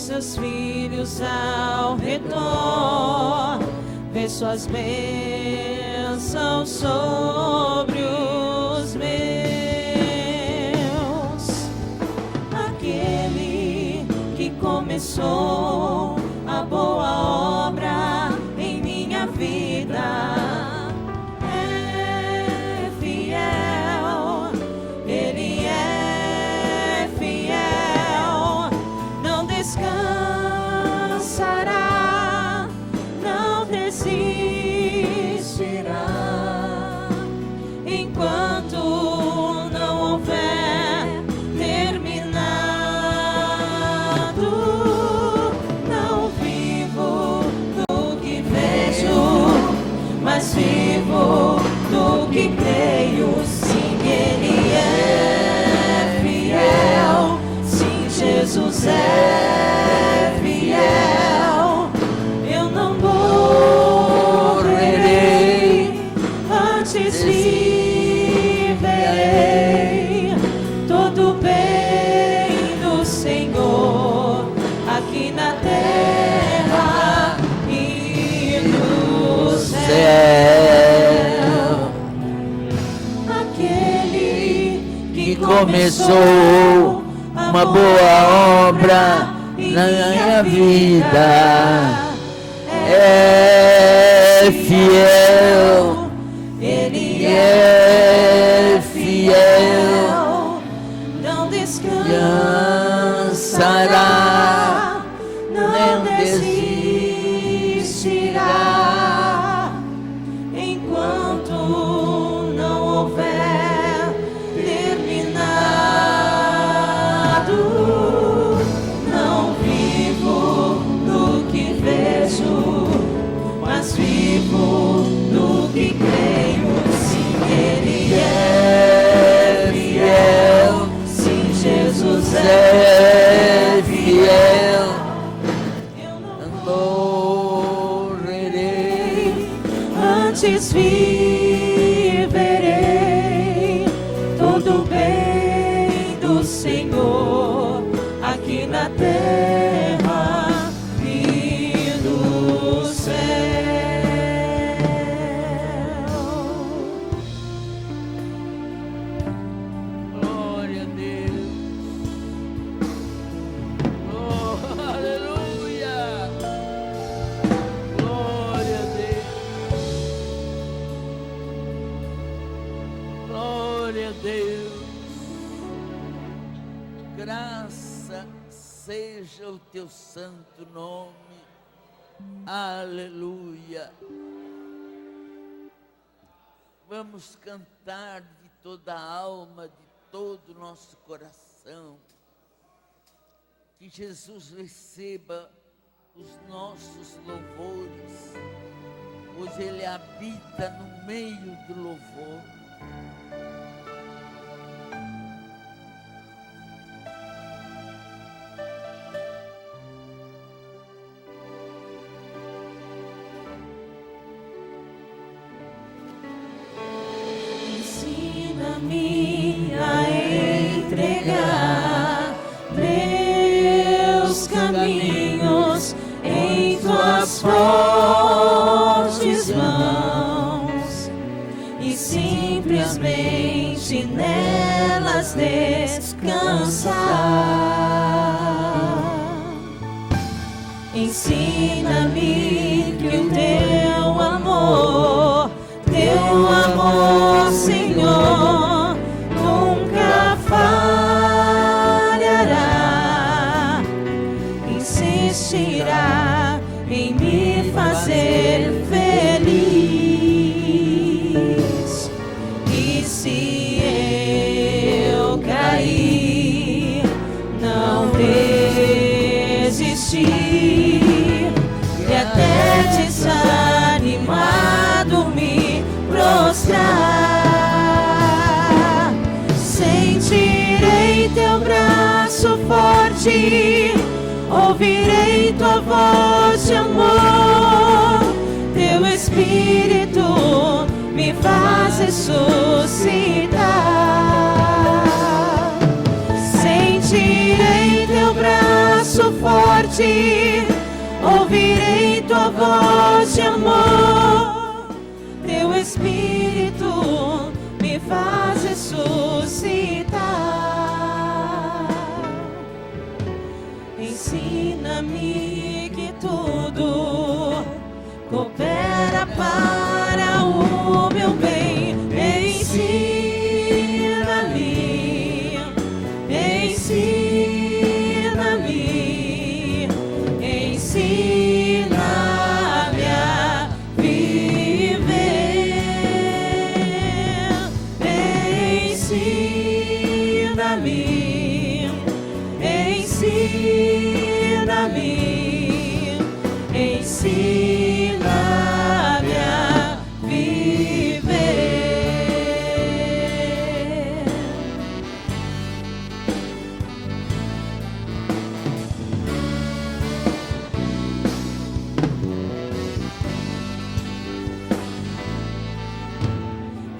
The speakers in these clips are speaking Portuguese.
seus filhos ao redor, vê suas bênçãos sobre os meus. Aquele que começou a boa obra em minha vida é fiel, Ele é fiel, não descansará, não desistirá, enquanto não houver terminado. Não vivo do que vejo, mas vivo do que creio. Sim, Ele é fiel, sim, Jesus é fiel. Eu não morrerei, antes viverei todo o bem do Senhor aqui na terra e no céu. Aquele que Começou uma boa obra na minha vida é fiel, Ele é fiel, não descansará, não nem desistirá, enquanto não houver terminado. Não vivo do que vejo, mas vivo do que creio. Sim, Ele é fiel, sim, Jesus é fiel. Eu não Morrerei, antes viverei todo o bem do Senhor aqui na terra e no céu. glória a Deus. Oh, aleluia. Glória a Deus. Glória a Deus. Graça seja o teu santo nome. Aleluia. Vamos cantar de toda a alma, de todo o nosso coração. Que Jesus receba os nossos louvores, pois Ele habita no meio do louvor. Ensina-me a entregar meus caminhos em tuas fortes mãos e simplesmente nelas descansar. Ensina-me que o teu amor, Senhor, nunca falhará. Insistirá em me fazer feliz. E se eu cair, não desistir, e até desanimado me prostrar, sentirei teu braço forte, ouvirei tua voz de amor, teu Espírito me faz ressuscitar. Sentirei teu braço forte, forte, ouvirei tua voz de amor. Teu Espírito me faz ressuscitar. Ensina-me que tudo coopera para o meu bem. Ensina-me, ensina-me, ensina-me a viver. Ensina-me, ensina-me, ensina-me a viver.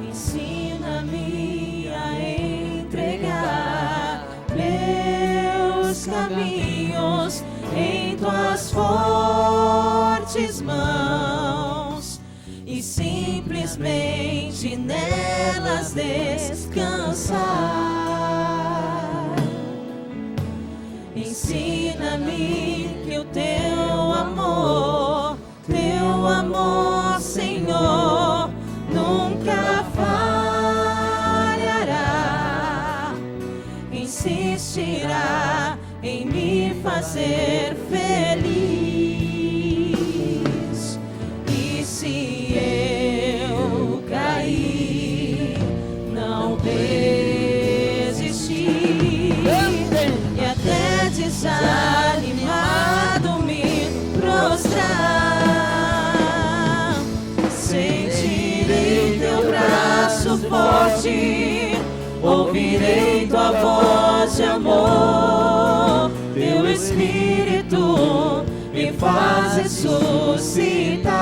Ensina-me a entregar meus caminhos em tuas fortes mãos e simplesmente nelas descansar. Ensina-me que o teu amor, Senhor, nunca falhará. Insistirá em me fazer feliz. E se eu cair, não desistir, e até desanimado me prostrar, sentirei teu braço forte, ouvirei tua voz de amor. Teu Espírito me faz ressuscitar.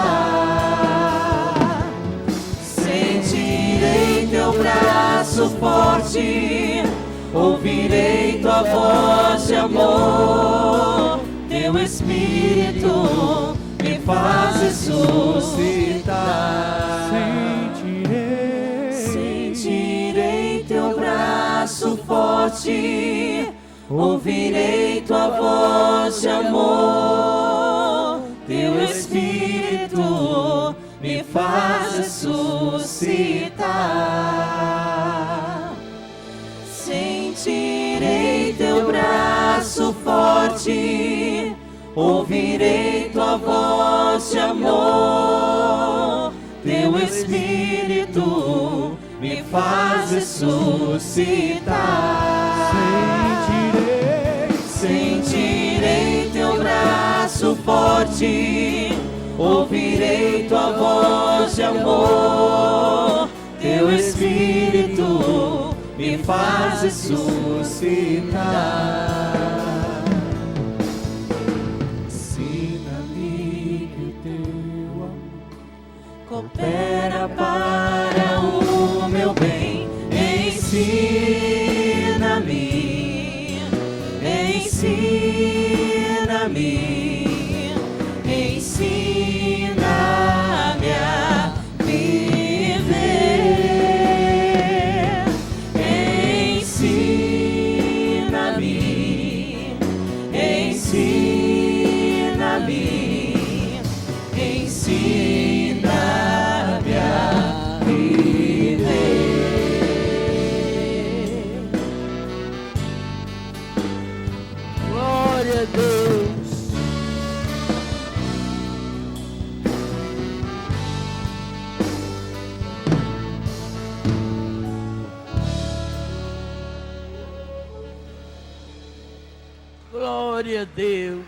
Sentirei teu braço forte, ouvirei tua voz de amor. Teu Espírito me faz ressuscitar. Sentirei teu braço forte, ouvirei tua voz de amor. Teu Espírito me faz ressuscitar. Sentirei teu braço forte, ouvirei tua voz de amor. Teu Espírito me faz ressuscitar. Sentirei teu braço forte, ouvirei tua voz de amor. Teu Espírito me faz ressuscitar. Ensina-me que o teu amor coopera para o meu bem. Ensina-me, ensina-me, ensina-me a viver. Ensina-me, ensina-me, ensina-me a viver. Glória a Deus. Glória a Deus.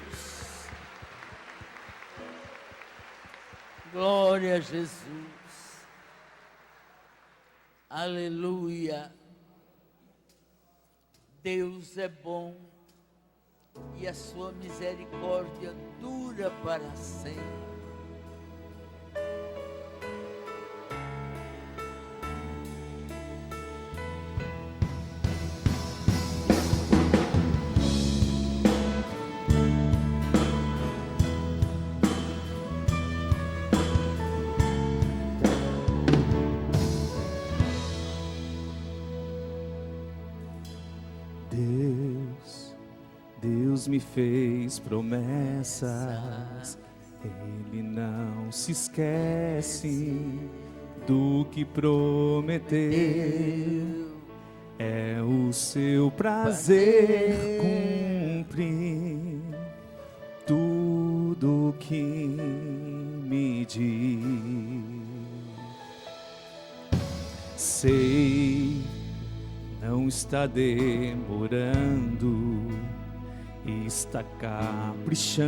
Glória a Jesus. Aleluia. Deus é bom e a sua misericórdia dura para sempre. Deus me fez promessas, Ele não se esquece do que prometeu. É o seu prazer cumprir tudo que me diz. Sei, não está demorando, está caprichando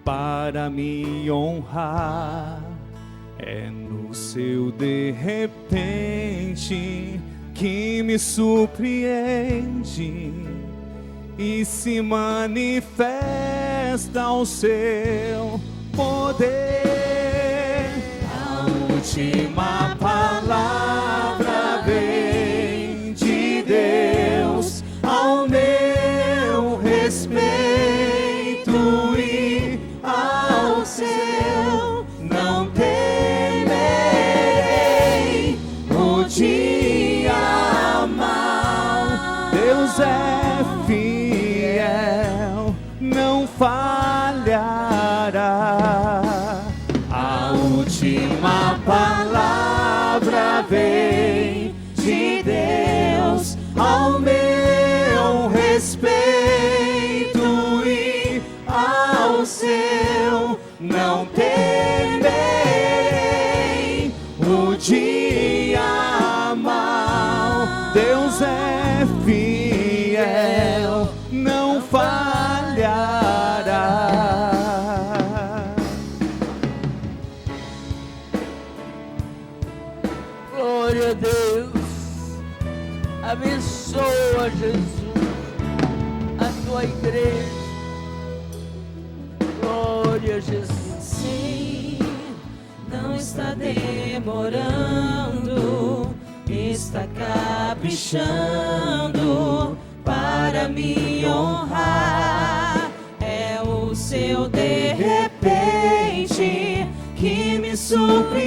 para me honrar. É no seu de repente que me surpreende e se manifesta o seu poder. A última palavra vem de Deus ao meu respeito e ao seu. Não temerei o dia mau. Deus é fiel, não falhará. A última palavra vem de Deus ao meu respeito e ao seu. Não temerei o dia mau. Deus é fiel, não falhará. Glória a Deus. Abençoa, Jesus, a tua igreja. Glória a Jesus. Sim, não está demorando, está caprichando para me honrar. É o seu de repente que me surpreende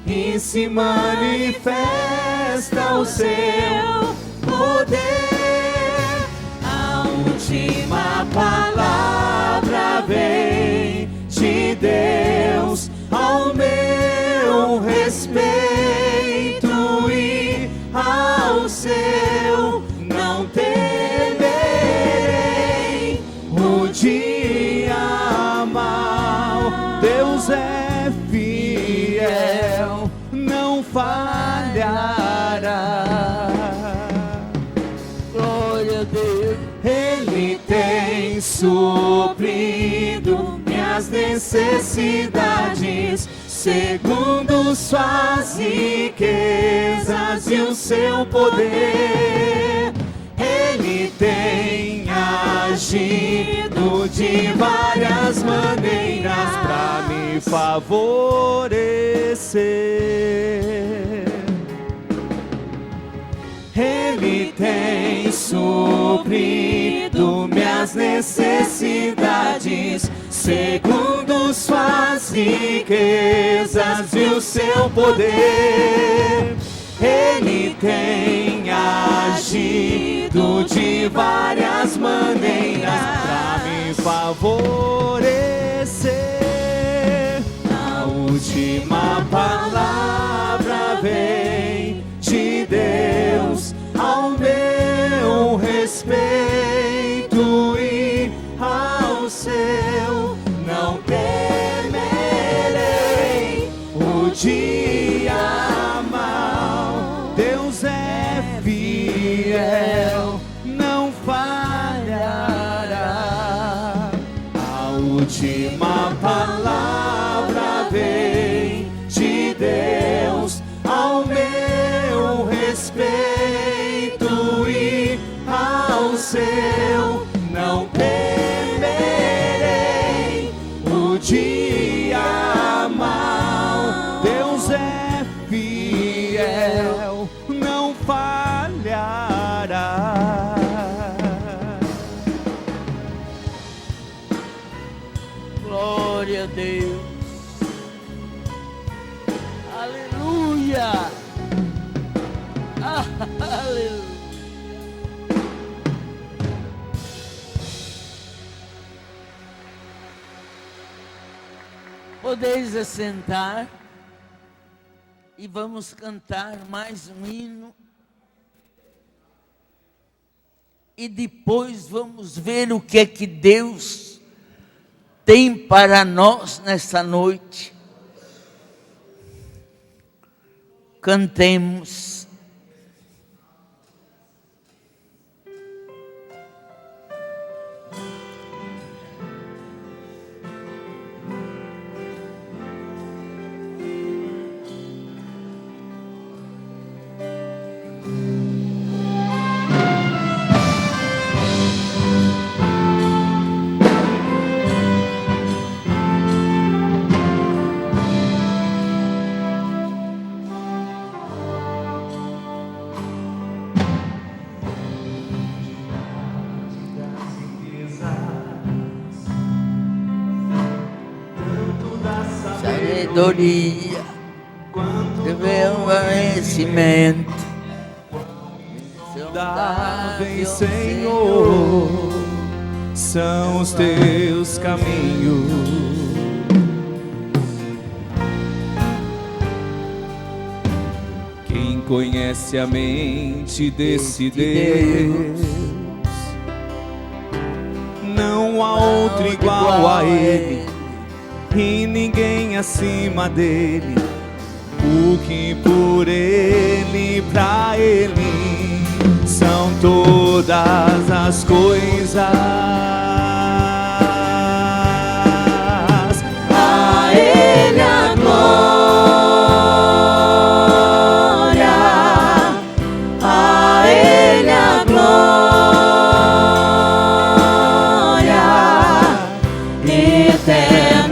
e se manifesta o seu poder. A última palavra vem de Deus ao meu respeito e ao seu. Não temerei o dia mau. Deus é fiel, não falhará. Glória a Deus. Ele tem suprido minhas necessidades segundo suas riquezas e o seu poder. Ele tem agido de várias maneiras para me favorecer. Ele tem suprido minhas necessidades segundo suas riquezas e o seu poder. Ele tem agido de várias maneiras para me favorecer. A última palavra vem de Deus ao meu respeito e ao seu. Não temerei o dia mau. Deus é fiel, não falhará. A última palavra vem de Deus ao meu respeito e ao seu. Não temerei o dia mau. Deus é fiel, não falhará. Glória a Deus. Aleluia. Ah. Podeis assentar e vamos cantar mais um hino. E depois vamos ver o que é que Deus tem para nós nessa noite. Cantemos. Sabedoria, conhecimento, Dável, Senhor, são os teus caminhos. Quem conhece a mente desse Deus, não há outro igual a Ele, e ninguém acima dele. O que por Ele, pra Ele, são todas as coisas. A Ele a glória, a Ele a glória, eternamente.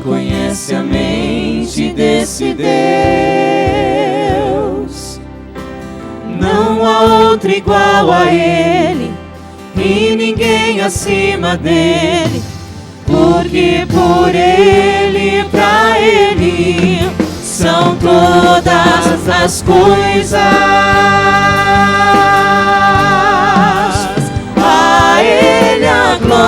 Conhece a mente desse Deus, não há outro igual a Ele, e ninguém acima dele, porque por Ele, pra Ele, são todas as coisas. A Ele a glória,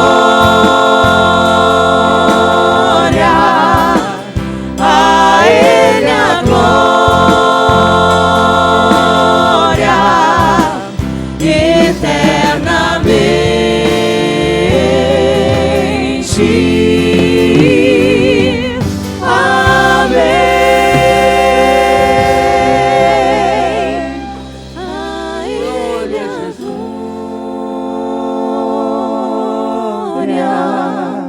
glória.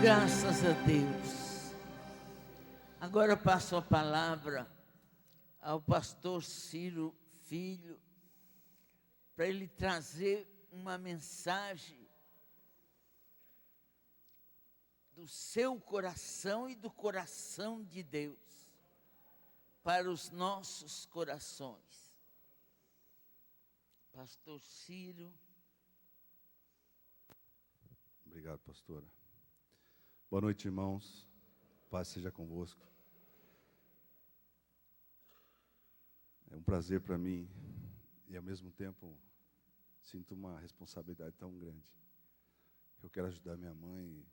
Graças a Deus. Agora passo a palavra ao pastor Ciro Filho, para ele trazer uma mensagem do seu coração e do coração de Deus para os nossos corações. Pastor Ciro. Obrigado, pastora. Boa noite, irmãos. Paz seja convosco. É um prazer para mim e, ao mesmo tempo, sinto uma responsabilidade tão grande. Eu quero ajudar minha mãe,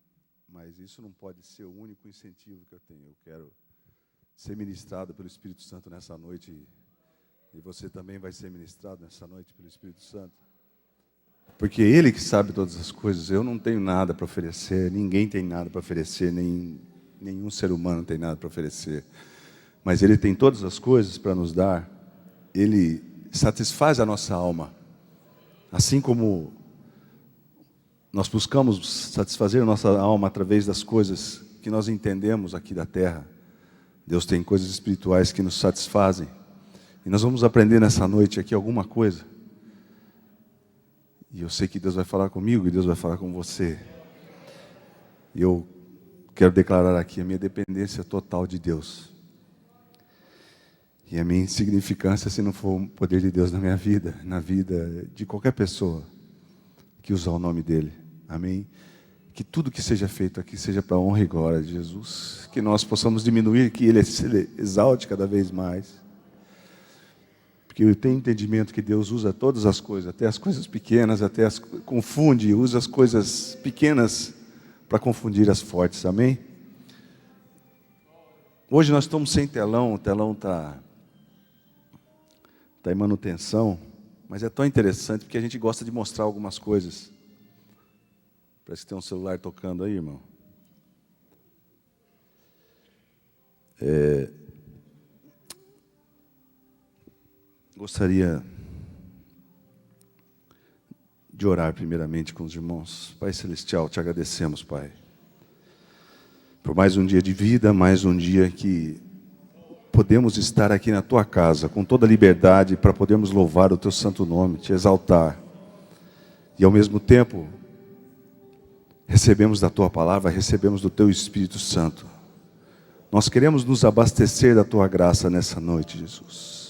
mas isso não pode ser o único incentivo que eu tenho. Eu quero ser ministrado pelo Espírito Santo nessa noite, e você também vai ser ministrado nessa noite pelo Espírito Santo. Porque Ele que sabe todas as coisas. Eu não tenho nada para oferecer, ninguém tem nada para oferecer, nenhum ser humano tem nada para oferecer. Mas Ele tem todas as coisas para nos dar. Ele satisfaz a nossa alma. Assim como nós buscamos satisfazer a nossa alma através das coisas que nós entendemos aqui da terra, Deus tem coisas espirituais que nos satisfazem. E nós vamos aprender nessa noite aqui alguma coisa. E eu sei que Deus vai falar comigo e Deus vai falar com você. E eu quero declarar aqui a minha dependência total de Deus. E a minha insignificância se não for o poder de Deus na minha vida, na vida de qualquer pessoa que usar o nome dEle. Amém? Que tudo que seja feito aqui seja para a honra e glória de Jesus. Que nós possamos diminuir, que Ele se exalte cada vez mais. Porque eu tenho entendimento que Deus usa todas as coisas, até as coisas pequenas, confunde, usa as coisas pequenas para confundir as fortes, amém? Hoje nós estamos sem telão, o telão está em manutenção, mas é tão interessante porque a gente gosta de mostrar algumas coisas. Parece que tem um celular tocando aí, irmão. Gostaria de orar primeiramente com os irmãos. Pai Celestial, te agradecemos, Pai, por mais um dia de vida, mais um dia que podemos estar aqui na Tua casa, com toda a liberdade, para podermos louvar o Teu santo nome, te exaltar. E ao mesmo tempo, recebemos da Tua palavra, recebemos do Teu Espírito Santo. Nós queremos nos abastecer da Tua graça nessa noite, Jesus.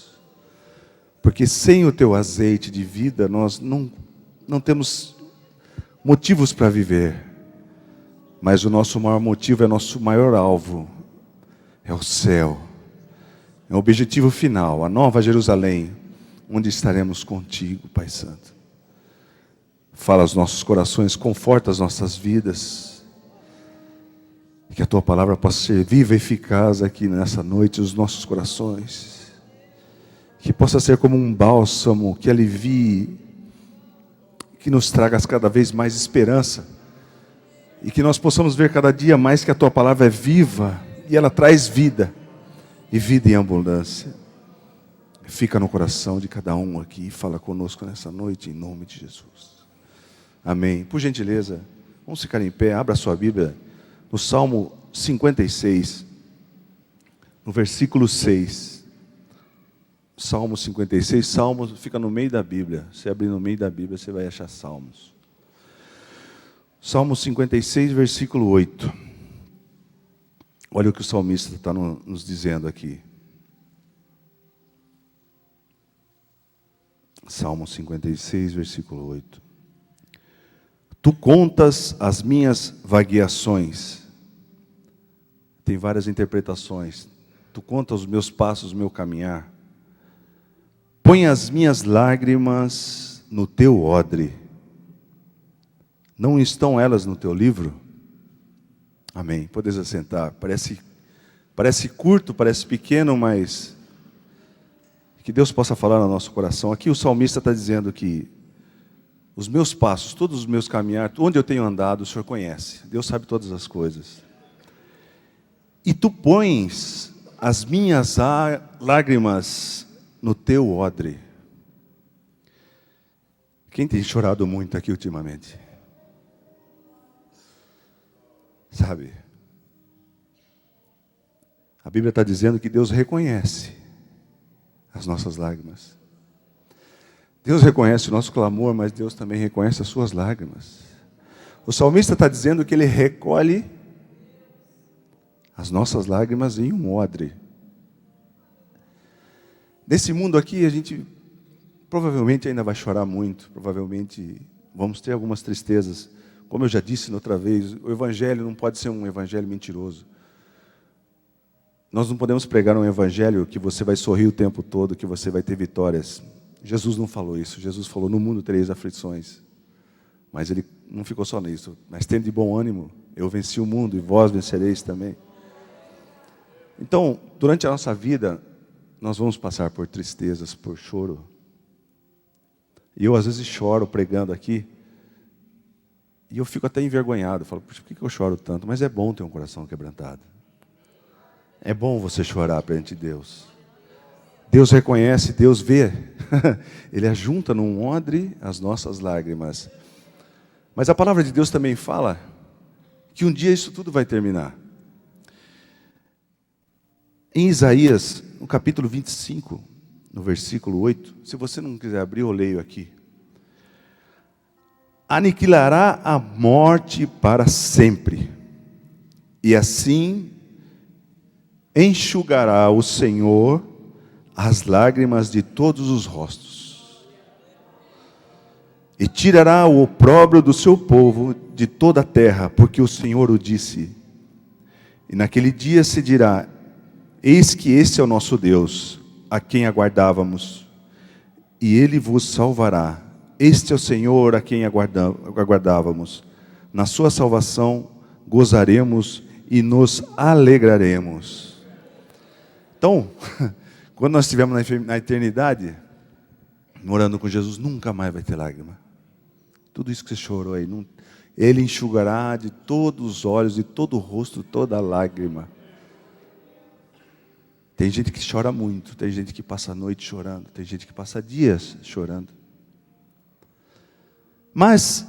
Porque sem o Teu azeite de vida, nós não temos motivos para viver. Mas o nosso maior motivo, nosso maior alvo, é o céu. É o objetivo final, a nova Jerusalém, onde estaremos contigo, Pai Santo. Fala aos nossos corações, conforta as nossas vidas. Que a Tua palavra possa ser viva e eficaz aqui nessa noite, nos nossos corações. Que possa ser como um bálsamo que alivie, que nos traga cada vez mais esperança. E que nós possamos ver cada dia mais que a Tua palavra é viva e ela traz vida. E vida em abundância. Fica no coração de cada um aqui e fala conosco nessa noite, em nome de Jesus. Amém. Por gentileza, vamos ficar em pé, abra sua Bíblia no Salmo 56, no versículo 6. Salmo 56, Salmos fica no meio da Bíblia. Se abrir no meio da Bíblia, você vai achar Salmos. Salmo 56, versículo 8. Olha o que o salmista está nos dizendo aqui. Salmo 56, versículo 8. Tu contas as minhas vagueações. Tem várias interpretações. Tu contas os meus passos, o meu caminhar. Põe as minhas lágrimas no teu odre. Não estão elas no teu livro? Amém. Podes assentar. Parece curto, parece pequeno, mas que Deus possa falar no nosso coração. Aqui o salmista está dizendo que os meus passos, todos os meus caminhar, onde eu tenho andado, o Senhor conhece. Deus sabe todas as coisas. E tu pões as minhas lágrimas no teu odre. Quem tem chorado muito aqui ultimamente? Sabe? A Bíblia está dizendo que Deus reconhece as nossas lágrimas. Deus reconhece o nosso clamor, mas Deus também reconhece as suas lágrimas. O salmista está dizendo que ele recolhe as nossas lágrimas em um odre. Nesse mundo aqui, a gente provavelmente ainda vai chorar muito, provavelmente vamos ter algumas tristezas. Como eu já disse na outra vez, o evangelho não pode ser um evangelho mentiroso. Nós não podemos pregar um evangelho que você vai sorrir o tempo todo, que você vai ter vitórias. Jesus não falou isso. Jesus falou, no mundo tereis aflições. Mas ele não ficou só nisso. Mas tendo de bom ânimo, eu venci o mundo e vós vencereis também. Então, durante a nossa vida, nós vamos passar por tristezas, por choro. E eu às vezes choro pregando aqui. E eu fico até envergonhado. Falo, por que eu choro tanto? Mas é bom ter um coração quebrantado. É bom você chorar perante Deus. Deus reconhece, Deus vê. Ele ajunta num odre as nossas lágrimas. Mas a palavra de Deus também fala que um dia isso tudo vai terminar. Em Isaías, no capítulo 25, no versículo 8, se você não quiser abrir, eu leio aqui. Aniquilará a morte para sempre, e assim enxugará o Senhor as lágrimas de todos os rostos, e tirará o opróbrio do seu povo de toda a terra, porque o Senhor o disse. E naquele dia se dirá, eis que este é o nosso Deus, a quem aguardávamos, e Ele vos salvará. Este é o Senhor a quem aguardávamos. Na sua salvação gozaremos e nos alegraremos. Então, quando nós estivermos na eternidade, morando com Jesus, nunca mais vai ter lágrima. Tudo isso que você chorou aí, Ele enxugará de todos os olhos, de todo o rosto, toda a lágrima. Tem gente que chora muito, tem gente que passa a noite chorando, tem gente que passa dias chorando. Mas,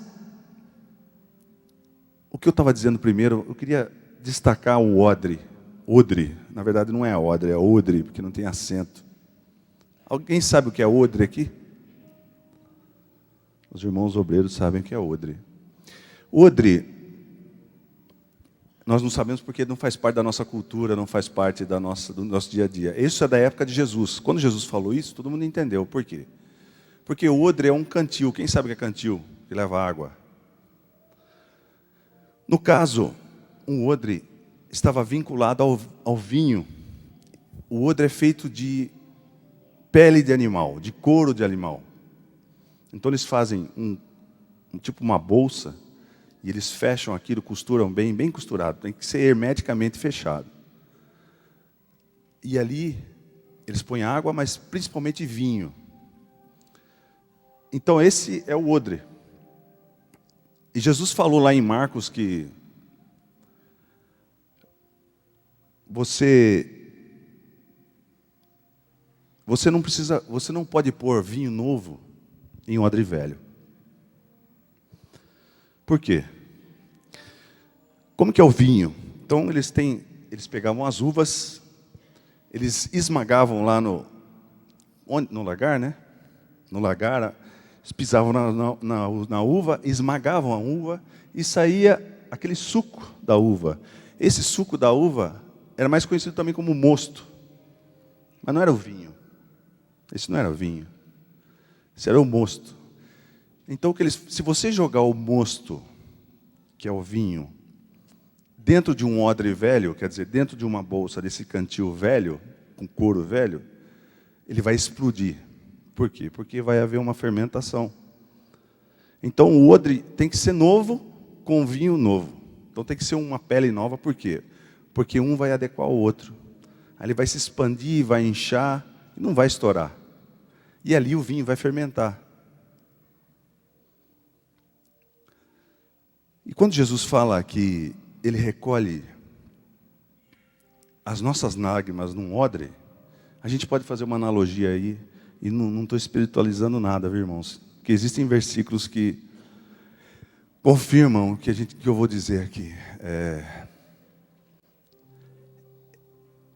o que eu estava dizendo primeiro, eu queria destacar o odre. Odre, na verdade não é odre, é odre, porque não tem acento. Alguém sabe o que é odre aqui? Os irmãos obreiros sabem o que é odre. Odre, nós não sabemos porque não faz parte da nossa cultura, não faz parte do nosso dia a dia. Isso é da época de Jesus. Quando Jesus falou isso, todo mundo entendeu. Por quê? Porque o odre é um cantil. Quem sabe o que é cantil? Que leva água. No caso, um odre estava vinculado ao vinho. O odre é feito de pele de animal, de couro de animal. Então eles fazem tipo uma bolsa, e eles fecham aquilo, costuram bem, bem costurado. Tem que ser hermeticamente fechado. E ali, eles põem água, mas principalmente vinho. Então esse é o odre. E Jesus falou lá em Marcos que você não pode pôr vinho novo em um odre velho. Por quê? Como que é o vinho? Então eles pegavam as uvas, eles esmagavam lá no lagar, né? No lagar, eles pisavam na uva, esmagavam a uva e saía aquele suco da uva. Esse suco da uva era mais conhecido também como mosto. Mas não era o vinho. Esse não era o vinho. Esse era o mosto. Então, se você jogar o mosto, que é o vinho, dentro de um odre velho, quer dizer, dentro de uma bolsa desse cantil velho, com couro velho, ele vai explodir. Por quê? Porque vai haver uma fermentação. Então, o odre tem que ser novo com vinho novo. Então, tem que ser uma pele nova. Por quê? Porque um vai adequar ao outro. Aí ele vai se expandir, vai inchar, e não vai estourar. E ali o vinho vai fermentar. E quando Jesus fala que Ele recolhe as nossas lágrimas num odre, a gente pode fazer uma analogia aí, e não estou espiritualizando nada, viu, irmãos? Porque existem versículos que confirmam o que eu vou dizer aqui.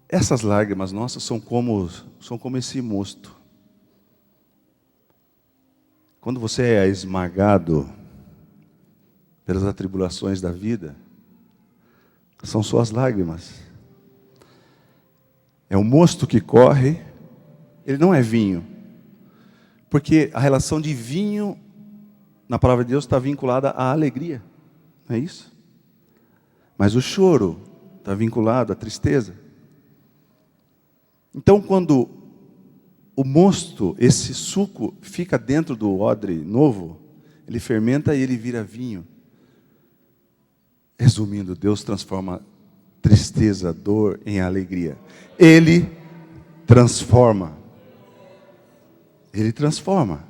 Essas lágrimas nossas são como esse mosto. Quando você é esmagado pelas atribulações da vida, são suas lágrimas. É um mosto que corre, ele não é vinho. Porque a relação de vinho, na palavra de Deus, está vinculada à alegria. Não é isso? Mas o choro está vinculado à tristeza. Então, quando o mosto, esse suco, fica dentro do odre novo, ele fermenta e ele vira vinho. Resumindo, Deus transforma tristeza, dor em alegria. Ele transforma. Ele transforma.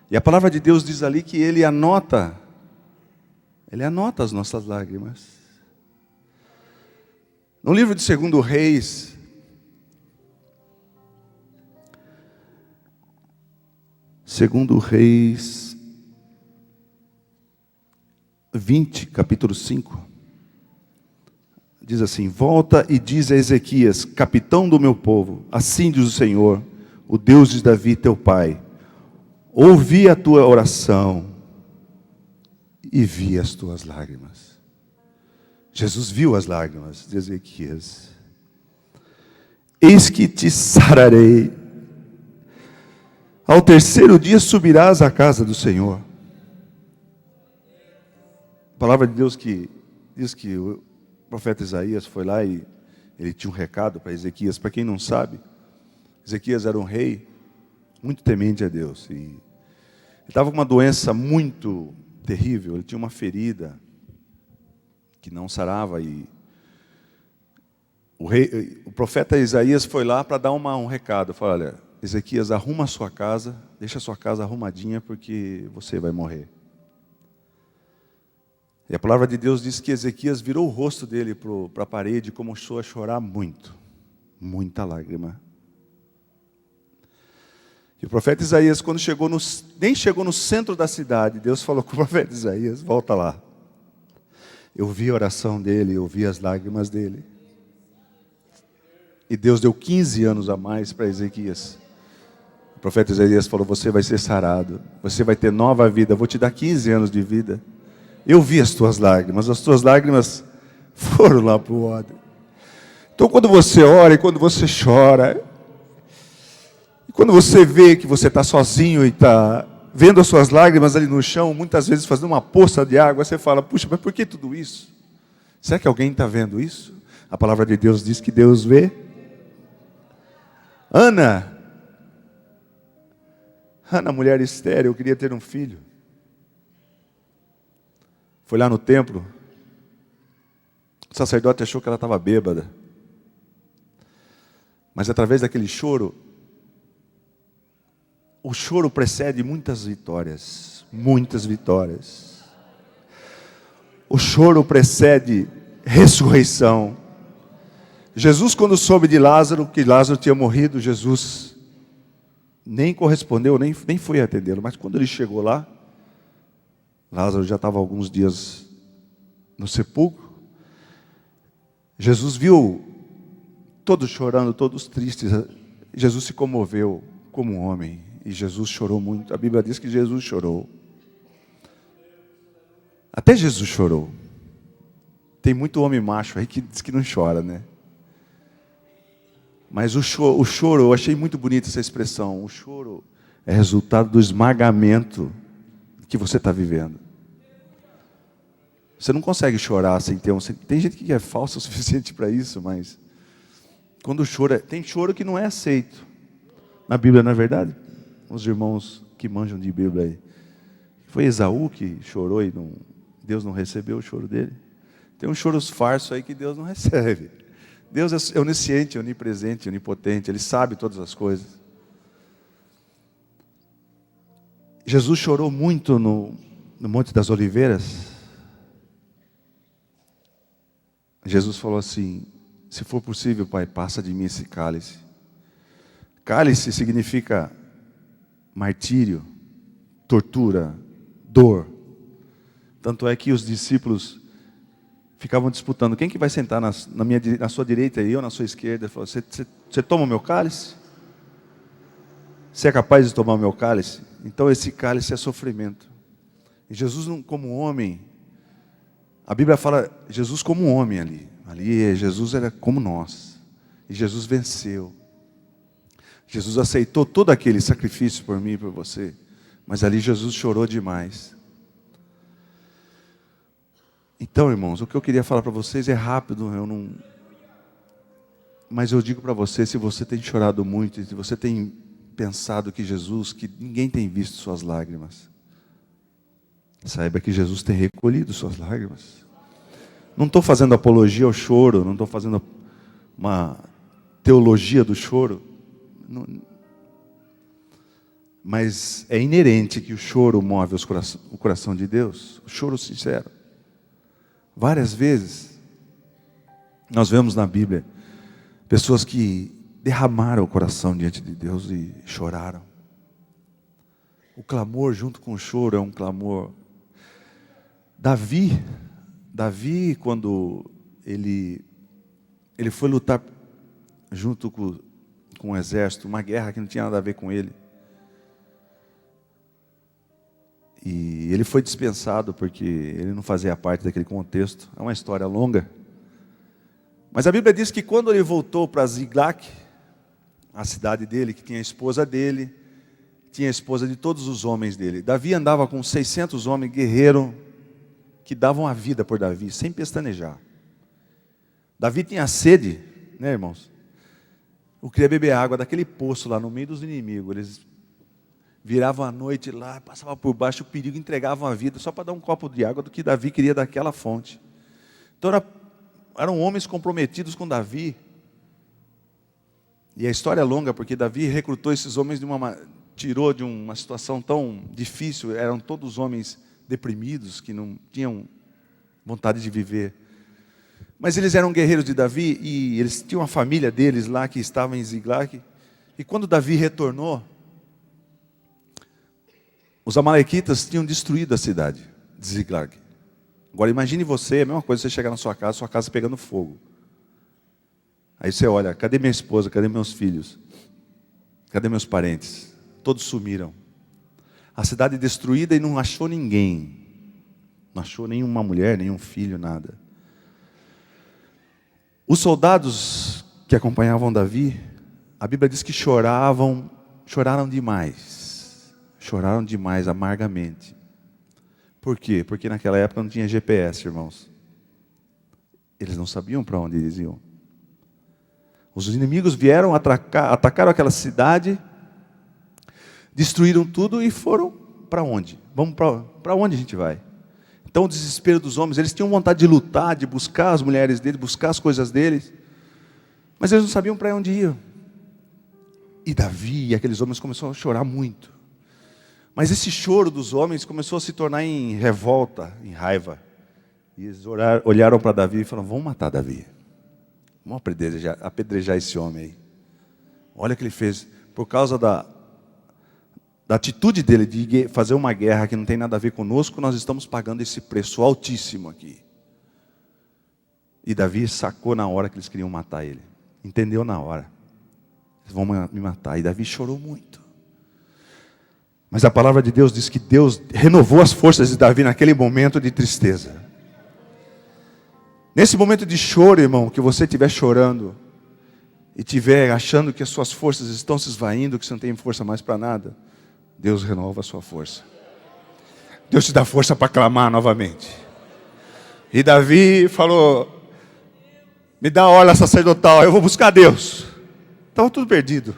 E a palavra de Deus diz ali que Ele anota as nossas lágrimas. No livro de 2 Reis, Segundo Reis 20, capítulo 5, diz assim: volta e diz a Ezequias, capitão do meu povo, assim diz o Senhor, o Deus de Davi teu pai, ouvi a tua oração e vi as tuas lágrimas. Jesus viu as lágrimas de Ezequias. Eis que te sararei. Ao terceiro dia subirás à casa do Senhor. A palavra de Deus que diz que o profeta Isaías foi lá e ele tinha um recado para Ezequias. Para quem não sabe, Ezequias era um rei muito temente a Deus. E ele estava com uma doença muito terrível. Ele tinha uma ferida que não sarava. E o profeta Isaías foi lá para dar um recado. Falou: olha, Ezequias, arruma a sua casa, deixa a sua casa arrumadinha, porque você vai morrer. E a palavra de Deus diz que Ezequias virou o rosto dele para a parede e começou a chorar muito, muita lágrima. E o profeta Isaías, quando nem chegou no centro da cidade, Deus falou com o profeta Isaías: volta lá. Eu vi a oração dele, eu vi as lágrimas dele. E Deus deu 15 anos a mais para Ezequias. O profeta Isaías falou: você vai ser sarado, você vai ter nova vida, eu vou te dar 15 anos de vida. Eu vi as tuas lágrimas foram lá para o odre. Então, quando você ora e quando você chora, e quando você vê que você está sozinho e está vendo as suas lágrimas ali no chão, muitas vezes fazendo uma poça de água, você fala: puxa, mas por que tudo isso? Será que alguém está vendo isso? A palavra de Deus diz que Deus vê. Ana, mulher estéril, queria ter um filho. Foi lá no templo. O sacerdote achou que ela estava bêbada. Mas através daquele choro, o choro precede muitas vitórias. Muitas vitórias. O choro precede ressurreição. Jesus, quando soube de Lázaro, que Lázaro tinha morrido, Jesus nem correspondeu, nem foi atendê-lo. Mas quando ele chegou lá, Lázaro já estava alguns dias no sepulcro. Jesus viu todos chorando, todos tristes. Jesus se comoveu como um homem. E Jesus chorou muito. A Bíblia diz que Jesus chorou. Até Jesus chorou. Tem muito homem macho aí que diz que não chora, né? Mas o choro, eu achei muito bonita essa expressão. O choro é resultado do esmagamento que você está vivendo. Você não consegue chorar sem ter Tem gente que é falsa o suficiente para isso, mas quando chora, tem choro que não é aceito. Na Bíblia, não é verdade? Os irmãos que manjam de Bíblia aí. Foi Esaú que chorou e Deus não recebeu o choro dele. Tem uns choros farsos aí que Deus não recebe. Deus é onisciente, onipresente, onipotente. Ele sabe todas as coisas. Jesus chorou muito no Monte das Oliveiras. Jesus falou assim: se for possível, Pai, passa de mim esse cálice. Cálice significa martírio, tortura, dor. Tanto é que os discípulos ficavam disputando, quem que vai sentar na sua direita e eu na sua esquerda? Ele falou, você toma o meu cálice? Você é capaz de tomar o meu cálice? Então esse cálice é sofrimento. E Jesus como homem, a Bíblia fala Jesus como um homem ali. Ali Jesus era como nós. E Jesus venceu. Jesus aceitou todo aquele sacrifício por mim e por você. Mas ali Jesus chorou demais. Então, irmãos, o que eu queria falar para vocês é rápido, mas eu digo para você, se você tem chorado muito, se você tem pensado que ninguém tem visto suas lágrimas, saiba que Jesus tem recolhido suas lágrimas. Não estou fazendo apologia ao choro, não estou fazendo uma teologia do choro, mas é inerente que o choro move o coração de Deus, o choro sincero. Várias vezes, nós vemos na Bíblia, pessoas que derramaram o coração diante de Deus e choraram. O clamor junto com o choro é um clamor. Davi, quando ele foi lutar junto com o exército, uma guerra que não tinha nada a ver com ele. E ele foi dispensado porque ele não fazia parte daquele contexto. É uma história longa. Mas a Bíblia diz que quando ele voltou para Ziglag, a cidade dele, que tinha a esposa dele, tinha a esposa de todos os homens dele. Davi andava com 600 homens guerreiros que davam a vida por Davi, sem pestanejar. Davi tinha sede, né, irmãos? Eu queria beber água daquele poço lá no meio dos inimigos. Eles viravam a noite lá, passavam por baixo, o perigo, entregavam a vida só para dar um copo de água do que Davi queria daquela fonte. Então eram homens comprometidos com Davi. E a história é longa, porque Davi recrutou esses homens tirou de uma situação tão difícil, eram todos homens deprimidos, que não tinham vontade de viver. Mas eles eram guerreiros de Davi, e eles tinham uma família deles lá, que estava em Ziglag. E quando Davi retornou, os amalequitas tinham destruído a cidade de Ziglag. Agora imagine você, a mesma coisa, você chegar na sua casa pegando fogo. Aí você olha, cadê minha esposa, cadê meus filhos? Cadê meus parentes? Todos sumiram. A cidade destruída e não achou ninguém. Não achou nenhuma mulher, nenhum filho, nada. Os soldados que acompanhavam Davi, a Bíblia diz que choraram demais. Choraram demais, amargamente. Por quê? Porque naquela época não tinha GPS, irmãos. Eles não sabiam para onde eles iam. Os inimigos vieram, atacaram aquela cidade, destruíram tudo e foram para onde? Vamos para onde a gente vai? Então o desespero dos homens, eles tinham vontade de lutar, de buscar as mulheres deles, buscar as coisas deles, mas eles não sabiam para onde iam. E Davi e aqueles homens começaram a chorar muito. Mas esse choro dos homens começou a se tornar em revolta, em raiva. E eles olharam para Davi e falaram, vamos matar Davi. Vamos apedrejar esse homem aí. Olha o que ele fez. Por causa da atitude dele de fazer uma guerra que não tem nada a ver conosco, nós estamos pagando esse preço altíssimo aqui. E Davi sacou na hora que eles queriam matar ele. Entendeu na hora. Eles vão me matar. E Davi chorou muito. Mas a palavra de Deus diz que Deus renovou as forças de Davi naquele momento de tristeza. Nesse momento de choro, irmão, que você estiver chorando e estiver achando que as suas forças estão se esvaindo, que você não tem força mais para nada, Deus renova a sua força. Deus te dá força para clamar novamente. E Davi falou, me dá a orla sacerdotal, eu vou buscar Deus. Estava tudo perdido.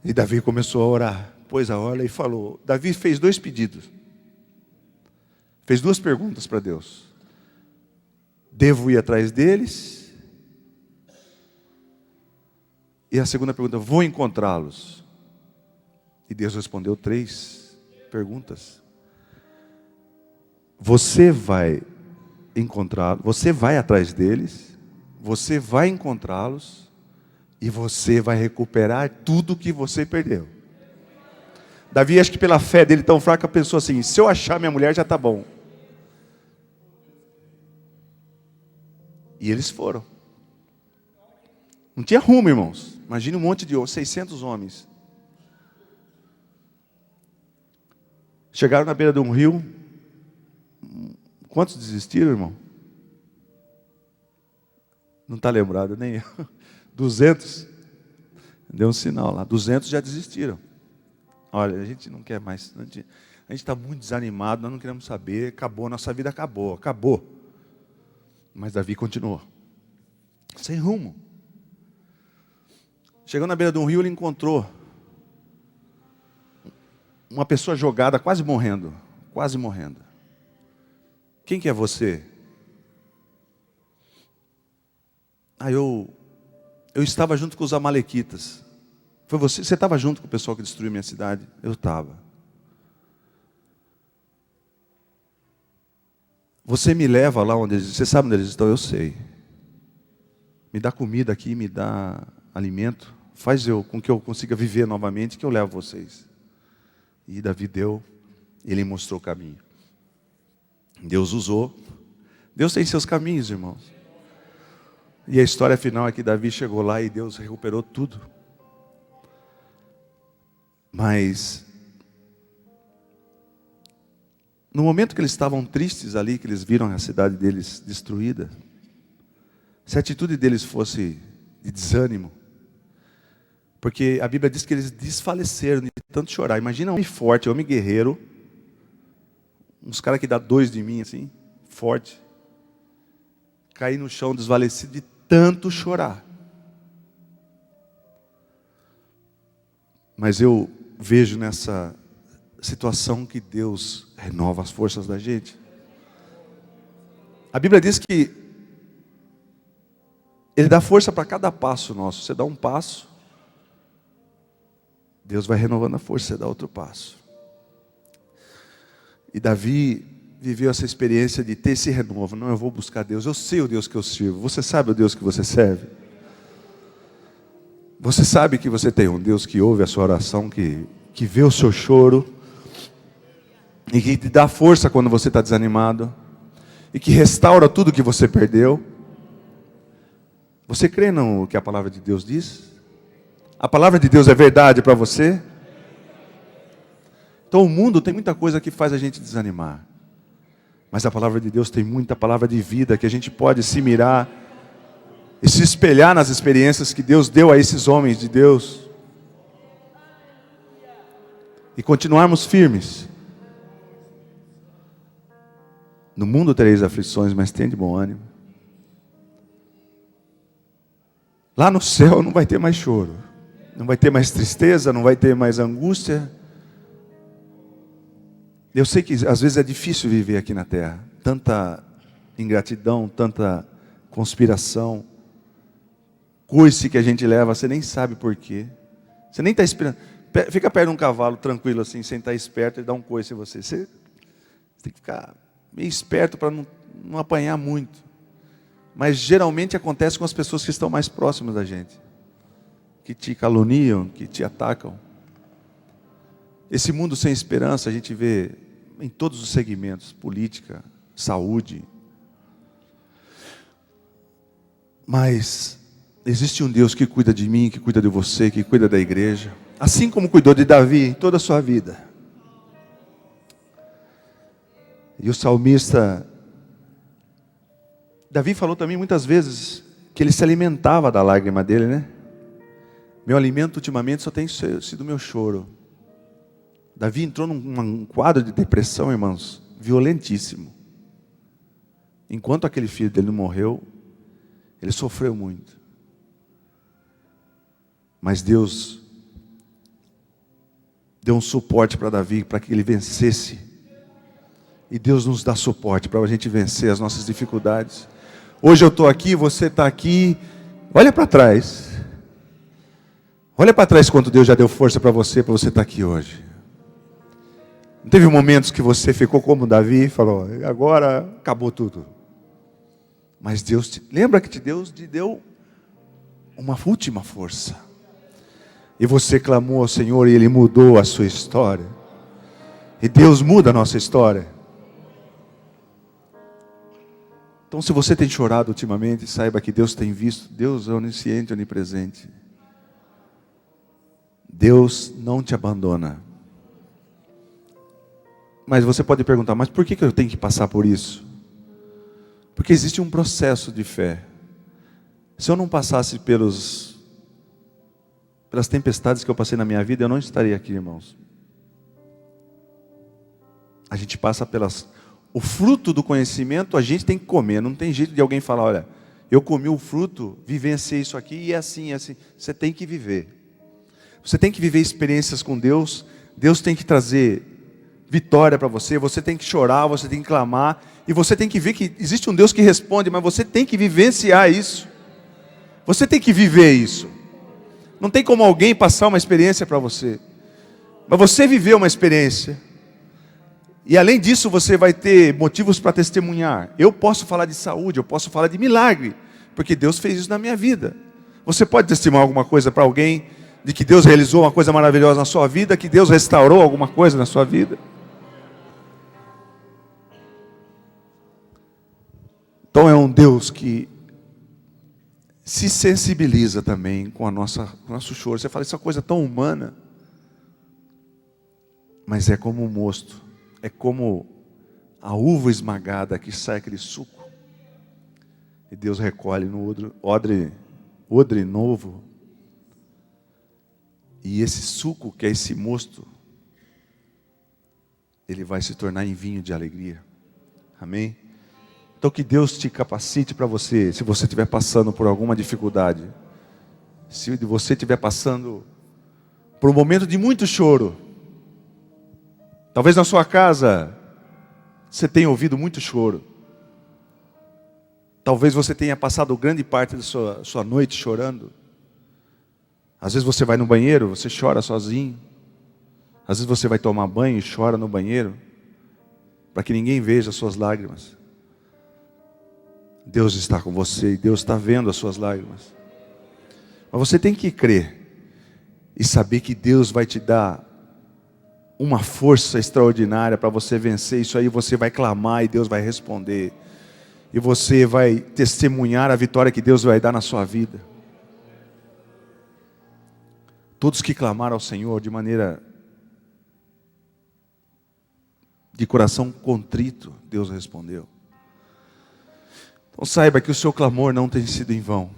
E Davi começou a orar, pôs a orla e falou. Davi fez 2 pedidos. Fez 2 perguntas para Deus. Devo ir atrás deles? E a segunda pergunta, vou encontrá-los? E Deus respondeu 3 perguntas. Você vai encontrá-los, você vai atrás deles, você vai encontrá-los, e você vai recuperar tudo que você perdeu. Davi, acho que pela fé dele tão fraca, pensou assim: se eu achar minha mulher já está bom. E eles foram. Não tinha rumo, irmãos. Imagina um monte de 600 homens. Chegaram na beira de um rio. Quantos desistiram, irmão? Não está lembrado, nem eu. 200. Deu um sinal lá. 200 já desistiram. Olha, a gente não quer mais. A gente está muito desanimado, nós não queremos saber. Acabou, nossa vida acabou. Mas Davi continuou. Sem rumo. Chegando na beira de um rio, ele encontrou uma pessoa jogada, quase morrendo. Quase morrendo. Quem que é você? Eu estava junto com os amalequitas. Foi você? Você estava junto com o pessoal que destruiu minha cidade? Eu estava. Você me leva lá onde eles... Você sabe onde eles estão? Eu sei. Me dá comida aqui, me dá alimento. Faz com que eu consiga viver novamente, que eu levo vocês. E Davi deu, ele mostrou o caminho. Deus usou. Deus tem seus caminhos, irmãos. E a história final é que Davi chegou lá e Deus recuperou tudo. Mas, no momento que eles estavam tristes ali, que eles viram a cidade deles destruída, se a atitude deles fosse de desânimo, porque a Bíblia diz que eles desfaleceram de tanto chorar. Imagina um homem forte, um homem guerreiro, uns caras que dá 2 de mim assim, forte, cair no chão desvalecido de tanto chorar. Mas eu vejo nessa situação que Deus renova as forças da gente. A Bíblia diz que Ele dá força para cada passo nosso. Você dá um passo, Deus vai renovando a força, você dá outro passo. E Davi viveu essa experiência de ter esse renovo. Não, eu vou buscar Deus. Eu sei o Deus que eu sirvo. Você sabe o Deus que você serve? Você sabe que você tem um Deus que ouve a sua oração, que vê o seu choro, e que te dá força quando você está desanimado, e que restaura tudo que você perdeu. Você crê no que a palavra de Deus diz? A palavra de Deus é verdade para você? Então o mundo tem muita coisa que faz a gente desanimar. Mas a palavra de Deus tem muita palavra de vida que a gente pode se mirar e se espelhar nas experiências que Deus deu a esses homens de Deus. E continuarmos firmes. No mundo tereis aflições, mas tende bom ânimo. Lá no céu não vai ter mais choro. Não vai ter mais tristeza, não vai ter mais angústia. Eu sei que às vezes é difícil viver aqui na terra. Tanta ingratidão, tanta conspiração. Coice que a gente leva, você nem sabe por quê. Você nem está esperando. Fica perto de um cavalo tranquilo assim, sem estar esperto, ele dá um coice em você. Você tem que ficar meio esperto para não apanhar muito. Mas geralmente acontece com as pessoas que estão mais próximas da gente. Que te caluniam, que te atacam. Esse mundo sem esperança a gente vê em todos os segmentos, política, saúde. Mas existe um Deus que cuida de mim, que cuida de você, que cuida da igreja. Assim como cuidou de Davi em toda a sua vida. E o salmista, Davi falou também muitas vezes que ele se alimentava da lágrima dele, né? Meu alimento ultimamente só tem sido meu choro. Davi entrou num quadro de depressão, irmãos, violentíssimo. Enquanto aquele filho dele não morreu, ele sofreu muito. Mas Deus deu um suporte para Davi, para que ele vencesse. E Deus nos dá suporte para a gente vencer as nossas dificuldades. Hoje eu estou aqui, você está aqui. Olha para trás. Olha para trás quanto Deus já deu força para você estar aqui hoje. Não teve momentos que você ficou como Davi e falou, agora acabou tudo. Mas Deus, lembra que Deus te deu uma última força. E você clamou ao Senhor e Ele mudou a sua história. E Deus muda a nossa história. Então, se você tem chorado ultimamente, saiba que Deus tem visto. Deus é onisciente, onipresente. Deus não te abandona. Mas você pode perguntar, mas por que eu tenho que passar por isso? Porque existe um processo de fé. Se eu não passasse pelas tempestades que eu passei na minha vida, eu não estaria aqui, irmãos. A gente passa o fruto do conhecimento, a gente tem que comer. Não tem jeito de alguém falar, olha, eu comi o fruto, vivenciei isso aqui e é assim, é assim. Você tem que viver. Você tem que viver experiências com Deus. Deus tem que trazer vitória para você. Você tem que chorar, você tem que clamar. E você tem que ver que existe um Deus que responde, mas você tem que vivenciar isso. Você tem que viver isso. Não tem como alguém passar uma experiência para você. Mas você viveu uma experiência. E além disso, você vai ter motivos para testemunhar. Eu posso falar de saúde, eu posso falar de milagre, porque Deus fez isso na minha vida. Você pode testemunhar alguma coisa para alguém, de que Deus realizou uma coisa maravilhosa na sua vida, que Deus restaurou alguma coisa na sua vida. Então é um Deus que se sensibiliza também com o nosso choro. Você fala, isso é uma coisa tão humana. Mas é como um mosto. É como a uva esmagada que sai aquele suco. E Deus recolhe no odre novo. E esse suco, que é esse mosto, ele vai se tornar em vinho de alegria. Amém? Então que Deus te capacite para você, se você estiver passando por alguma dificuldade. Se você estiver passando por um momento de muito choro. Talvez na sua casa você tenha ouvido muito choro. Talvez você tenha passado grande parte da sua noite chorando. Às vezes você vai no banheiro, você chora sozinho. Às vezes você vai tomar banho e chora no banheiro, para que ninguém veja as suas lágrimas. Deus está com você e Deus está vendo as suas lágrimas. Mas você tem que crer e saber que Deus vai te dar uma força extraordinária para você vencer isso aí. Você vai clamar e Deus vai responder. E você vai testemunhar a vitória que Deus vai dar na sua vida. Todos que clamaram ao Senhor de maneira de coração contrito, Deus respondeu. Então saiba que o seu clamor não tem sido em vão.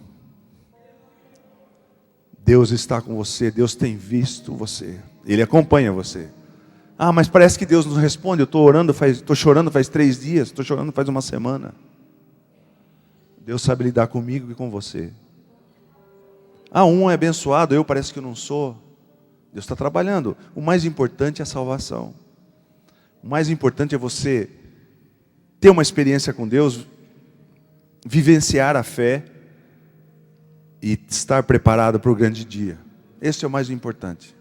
Deus está com você, Deus tem visto você, Ele acompanha você. Ah, mas parece que Deus não responde. Eu estou chorando faz 3 dias, estou chorando faz uma semana. Deus sabe lidar comigo e com você. Ah, um é abençoado, eu parece que eu não sou. Deus está trabalhando. O mais importante é a salvação. O mais importante é você ter uma experiência com Deus, vivenciar a fé e estar preparado para o grande dia. Esse é o mais importante.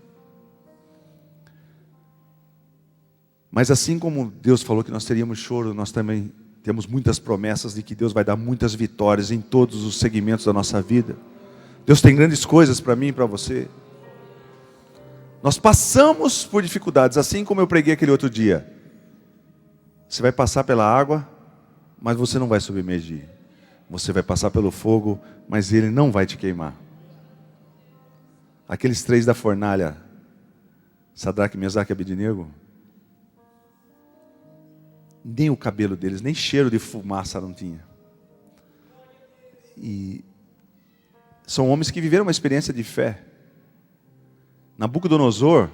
Mas assim como Deus falou que nós teríamos choro, nós também temos muitas promessas de que Deus vai dar muitas vitórias em todos os segmentos da nossa vida. Deus tem grandes coisas para mim e para você. Nós passamos por dificuldades, assim como eu preguei aquele outro dia. Você vai passar pela água, mas você não vai submergir. Você vai passar pelo fogo, mas ele não vai te queimar. Aqueles 3 da fornalha, Sadraque, Mesaque e Abednego, nem o cabelo deles, nem cheiro de fumaça não tinha. E são homens que viveram uma experiência de fé. Nabucodonosor,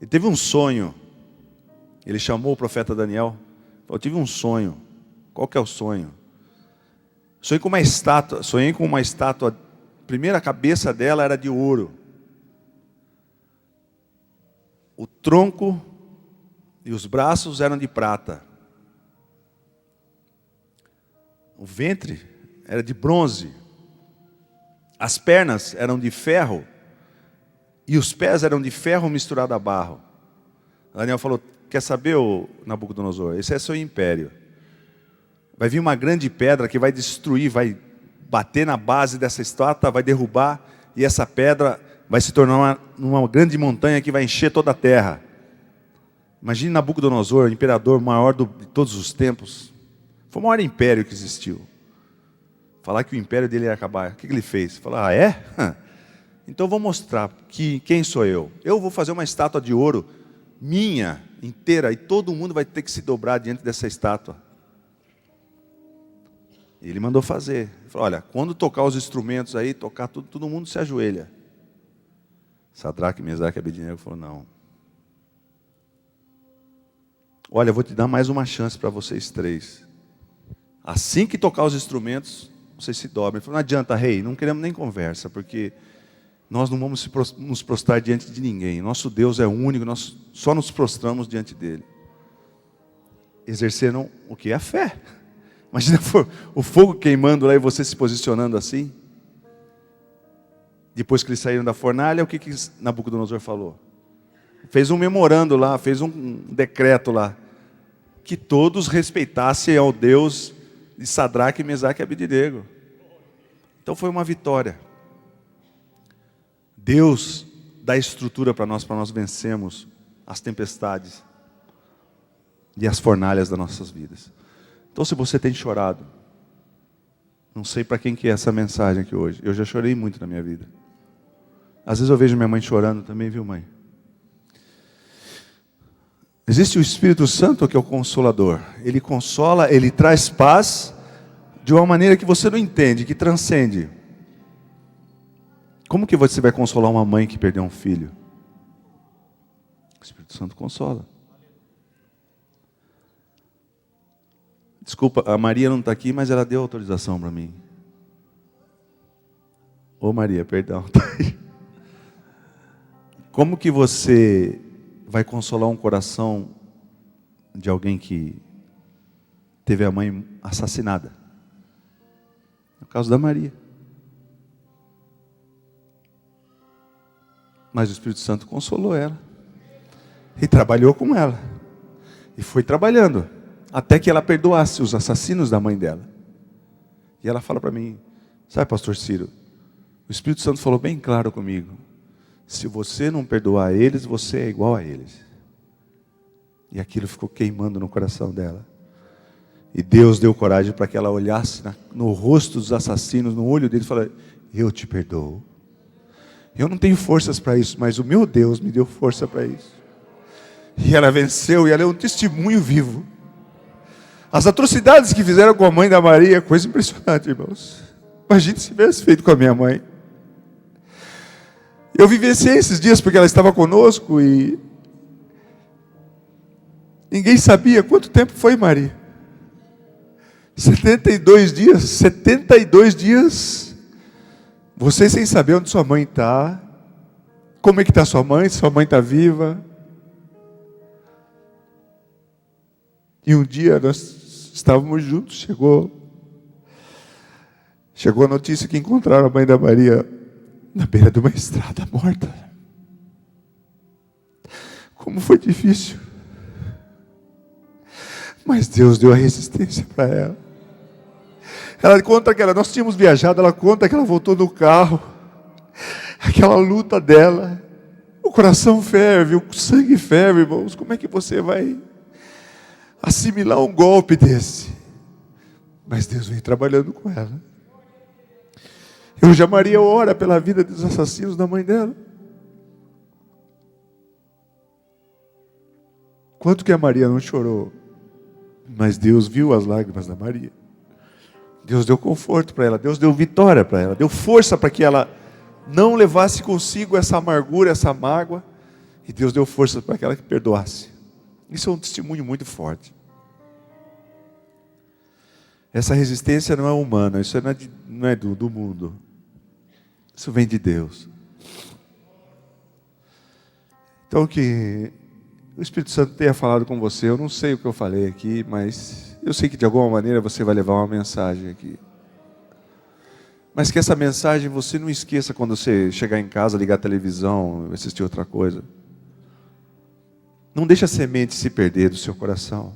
ele teve um sonho. Ele chamou o profeta Daniel. Falou, eu tive um sonho. Qual que é o sonho? Sonhei com uma estátua. A primeira cabeça dela era de ouro. O tronco e os braços eram de prata. O ventre era de bronze. As pernas eram de ferro. E os pés eram de ferro misturado a barro. Daniel falou, quer saber, Nabucodonosor? Esse é seu império. Vai vir uma grande pedra que vai destruir, vai bater na base dessa estátua, vai derrubar. E essa pedra vai se tornar uma grande montanha que vai encher toda a terra. Imagine Nabucodonosor, o imperador maior de todos os tempos. Foi o maior império que existiu. Falar que o império dele ia acabar. O que ele fez? Falar, ah, é? Então eu vou mostrar quem sou eu. Eu vou fazer uma estátua de ouro minha, inteira, e todo mundo vai ter que se dobrar diante dessa estátua. E ele mandou fazer. Ele falou, olha, quando tocar os instrumentos aí, tocar tudo, todo mundo se ajoelha. Sadraque, Mesaque e Abednego falou, não. Olha, eu vou te dar mais uma chance para vocês três. Assim que tocar os instrumentos, vocês se dobrem. Ele falou, não adianta, rei, não queremos nem conversa, porque nós não vamos nos prostrar diante de ninguém. Nosso Deus é único, nós só nos prostramos diante dele. Exerceram o que? A fé. Imagina o fogo queimando lá e você se posicionando assim. Depois que eles saíram da fornalha, o que Nabucodonosor falou? Fez um memorando lá, fez um decreto lá, que todos respeitassem ao Deus de Sadraque, Mesaque e Abednego. Então foi uma vitória. Deus dá estrutura para nós vencermos as tempestades e as fornalhas das nossas vidas. Então se você tem chorado, não sei para quem que é essa mensagem aqui hoje. Eu já chorei muito na minha vida. Às vezes eu vejo minha mãe chorando também, viu, mãe? Existe o Espírito Santo que é o Consolador. Ele consola, ele traz paz de uma maneira que você não entende, que transcende. Como que você vai consolar uma mãe que perdeu um filho? O Espírito Santo consola. Desculpa, a Maria não está aqui, mas ela deu autorização para mim. Ô Maria, perdão. Como que você vai consolar um coração de alguém que teve a mãe assassinada? No caso da Maria. Mas o Espírito Santo consolou ela. E trabalhou com ela. E foi trabalhando. Até que ela perdoasse os assassinos da mãe dela. E ela fala para mim, sabe, pastor Ciro, o Espírito Santo falou bem claro comigo. Se você não perdoar eles, você é igual a eles. E aquilo ficou queimando no coração dela. E Deus deu coragem para que ela olhasse no rosto dos assassinos, no olho deles, e falasse, eu te perdoo. Eu não tenho forças para isso, mas o meu Deus me deu força para isso. E ela venceu, e ela é um testemunho vivo. As atrocidades que fizeram com a mãe da Maria, coisa impressionante, irmãos. Imagine se tivesse feito com a minha mãe. Eu vivenciei esses dias porque ela estava conosco e ninguém sabia quanto tempo foi, Maria. 72 dias, 72 dias. Você sem saber onde sua mãe está. Como é que está sua mãe, se sua mãe está viva. E um dia nós estávamos juntos, chegou a notícia que encontraram a mãe da Maria na beira de uma estrada morta. Como foi difícil. Mas Deus deu a resistência para ela. Ela conta que nós tínhamos viajado, ela conta que ela voltou no carro. Aquela luta dela. O coração ferve, o sangue ferve, irmãos. Como é que você vai assimilar um golpe desse? Mas Deus vem trabalhando com ela. Hoje a Maria ora pela vida dos assassinos da mãe dela. Quanto que a Maria não chorou? Mas Deus viu as lágrimas da Maria. Deus deu conforto para ela, Deus deu vitória para ela, deu força para que ela não levasse consigo essa amargura, essa mágoa. E Deus deu força para que ela perdoasse. Isso é um testemunho muito forte. Essa resistência não é humana, isso não é do mundo. Isso vem de Deus. Então que o Espírito Santo tenha falado com você. Eu não sei o que eu falei aqui, mas eu sei que de alguma maneira você vai levar uma mensagem aqui. Mas que essa mensagem você não esqueça quando você chegar em casa, ligar a televisão, assistir outra coisa. Não deixe a semente se perder do seu coração.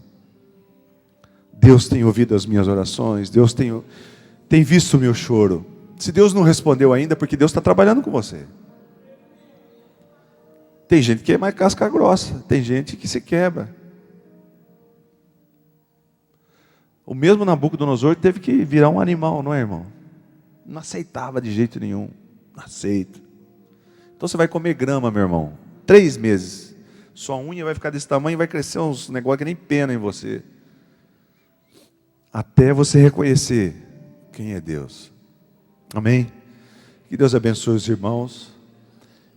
Deus tem ouvido as minhas orações, Deus tem visto o meu choro. Se Deus não respondeu ainda, porque Deus está trabalhando com você. Tem gente que é mais casca grossa, tem gente que se quebra. O mesmo Nabucodonosor teve que virar um animal, não é, irmão? Não aceitava de jeito nenhum. Não aceita. Então você vai comer grama, meu irmão. 3 meses. Sua unha vai ficar desse tamanho e vai crescer uns negócios que nem pena em você. Até você reconhecer quem é Deus. Amém? Que Deus abençoe os irmãos.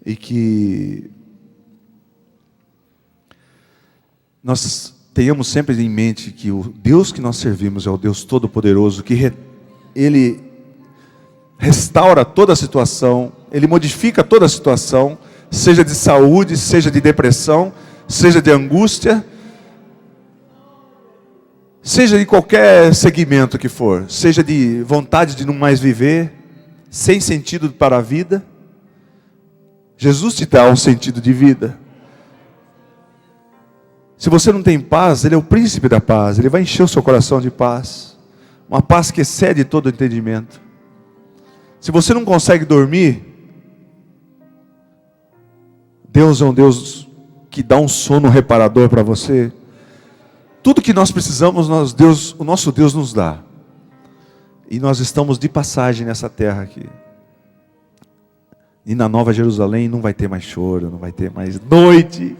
E que nós tenhamos sempre em mente que o Deus que nós servimos é o Deus Todo-Poderoso, que Ele restaura toda a situação, Ele modifica toda a situação, seja de saúde, seja de depressão, seja de angústia, seja de qualquer segmento que for, seja de vontade de não mais viver, sem sentido para a vida. Jesus te dá um sentido de vida. Se você não tem paz, Ele é o príncipe da paz. Ele vai encher o seu coração de paz. Uma paz que excede todo o entendimento. Se você não consegue dormir, Deus é um Deus que dá um sono reparador para você. Tudo que nós precisamos, o nosso Deus nos dá. E nós estamos de passagem nessa terra aqui. E na Nova Jerusalém não vai ter mais choro, não vai ter mais noite,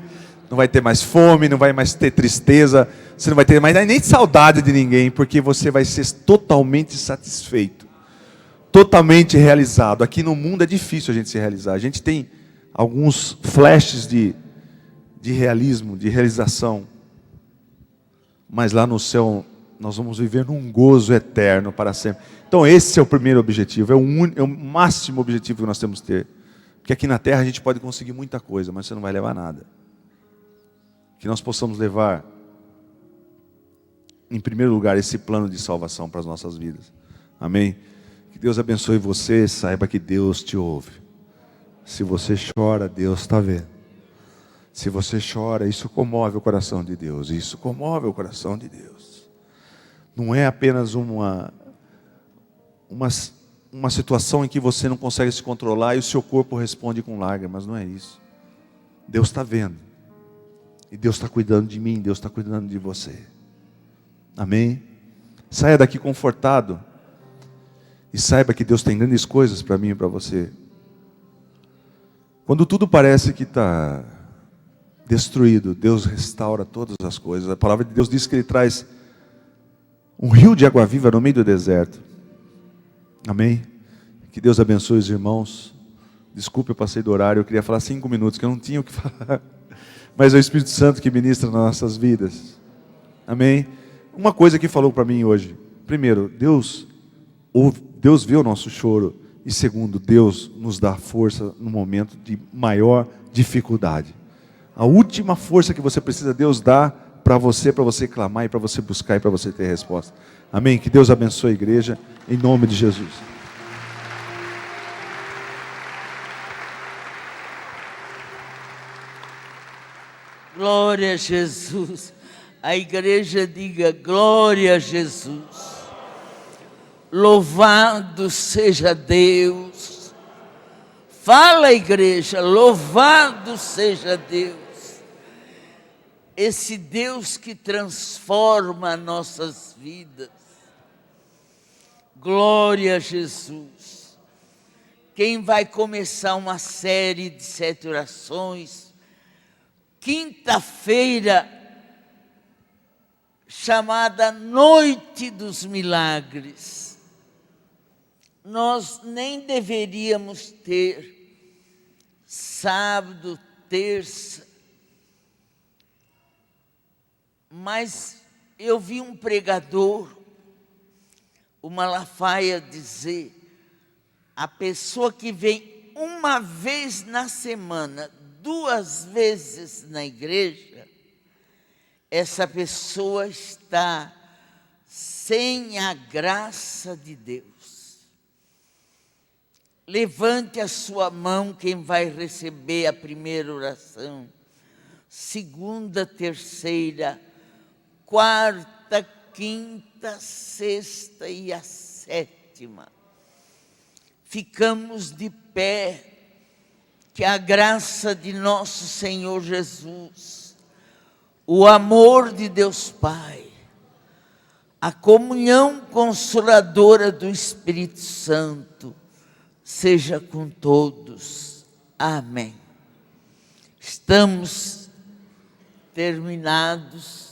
não vai ter mais fome, não vai mais ter tristeza, você não vai ter mais nem saudade de ninguém, porque você vai ser totalmente satisfeito, totalmente realizado. Aqui no mundo é difícil a gente se realizar. A gente tem alguns flashes de realismo, de realização, mas lá no céu nós vamos viver num gozo eterno para sempre. Então esse é o primeiro objetivo, é o máximo objetivo que nós temos que ter. Porque aqui na terra a gente pode conseguir muita coisa, mas você não vai levar nada. Que nós possamos levar, em primeiro lugar, esse plano de salvação para as nossas vidas. Amém? Que Deus abençoe você, saiba que Deus te ouve. Se você chora, Deus está vendo. Se você chora, isso comove o coração de Deus. Isso comove o coração de Deus. Não é apenas uma situação em que você não consegue se controlar e o seu corpo responde com lágrimas. Não é isso. Deus está vendo. E Deus está cuidando de mim, Deus está cuidando de você. Amém? Saia daqui confortado. E saiba que Deus tem grandes coisas para mim e para você. Quando tudo parece que está destruído, Deus restaura todas as coisas. A palavra de Deus diz que Ele traz um rio de água viva no meio do deserto. Amém? Que Deus abençoe os irmãos. Desculpe, eu passei do horário, eu queria falar 5 minutos, que eu não tinha o que falar. Mas é o Espírito Santo que ministra nas nossas vidas. Amém? Uma coisa que falou para mim hoje. Primeiro, Deus vê o nosso choro. E segundo, Deus nos dá força no momento de maior dificuldade. A última força que você precisa, Deus dá para você clamar e para você buscar e para você ter resposta. Amém? Que Deus abençoe a igreja, em nome de Jesus. Glória a Jesus. A igreja diga glória a Jesus. Louvado seja Deus. Fala, igreja, louvado seja Deus. Esse Deus que transforma nossas vidas. Glória a Jesus. Quem vai começar uma série de 7 orações, quinta-feira, chamada Noite dos Milagres. Nós nem deveríamos ter sábado, terça, mas eu vi um pregador, o Malafaia, dizer: a pessoa que vem uma vez na semana, 2 vezes na igreja, essa pessoa está sem a graça de Deus. Levante a sua mão quem vai receber a primeira oração, segunda, terceira, quarta, quinta, sexta e a 7ª. Ficamos de pé. que a graça de nosso Senhor Jesus, o amor de Deus Pai, a comunhão consoladora do Espírito Santo, seja com todos. Amém. Estamos terminados